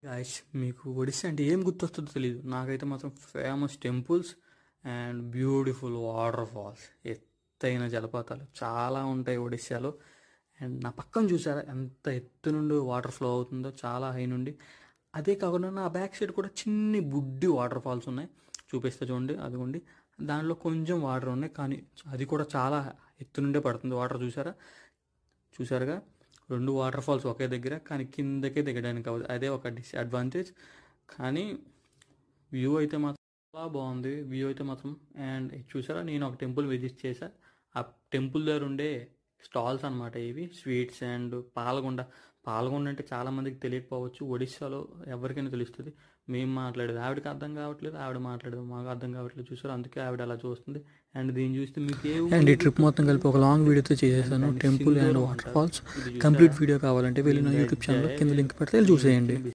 Guys, మీకు ఒడిస్సా అంటే ఏం గుర్తొస్తుందో తెలియదు. నాకైతే మాత్రం famous temples and beautiful waterfalls, ఎత్తైన జలపాతాలు చాలా ఉంటాయి ఒడిస్సాలో. అండ్ నా పక్కన చూసారా ఎంత ఎత్తు నుండి వాటర్ ఫ్లో అవుతుందో, చాలా హై నుండి. అదే కాకుండా నా బ్యాక్ సైడ్ కూడా చిన్ని బుడ్డి వాటర్ ఫాల్స్ ఉన్నాయి, చూపిస్తా చూడండి. అదిగోండి, దానిలో కొంచెం వాటర్ ఉన్నాయి, కానీ అది కూడా చాలా ఎత్తు నుండే పడుతుంది వాటర్. చూసారుగా, రెండు వాటర్ ఫాల్స్ ఒకే దగ్గర, కానీ కిందకే దిగడానికి అవ్వదు. అదే ఒక డిసడ్వాంటేజ్. కానీ వ్యూ అయితే మాత్రం చాలా బాగుంది, వ్యూ అయితే మాత్రం. అండ్ చూసారా, నేను ఒక టెంపుల్ విజిట్ చేశా. ఆ టెంపుల్ దగ్గర ఉండే స్టాల్స్ అనమాట ఇవి, స్వీట్స్ అండ్ పాలగుండ. పాలగుండ అంటే చాలామందికి తెలియకపోవచ్చు, ఒడిస్సాలో ఎవరికైనా తెలుస్తుంది. మేము మాట్లాడేది ఆవిడకి అర్థం కావట్లేదు, ఆవిడ మాట్లాడేది మాకు అర్థం కావట్లేదు. చూసారు, అందుకే ఆవిడ అలా చూస్తుంది. అండ్ దీన్ని చూస్తే మీకు అండ్ ఈ ట్రిప్ మొత్తం కలిపి ఒక లాంగ్ వీడియోతో చేసేసాను, temple and waterfalls. Complete video కావాలంటే వెళ్ళి నా యూట్యూబ్ ఛానల్ కింద లింక్ పెడితే చూసేయండి.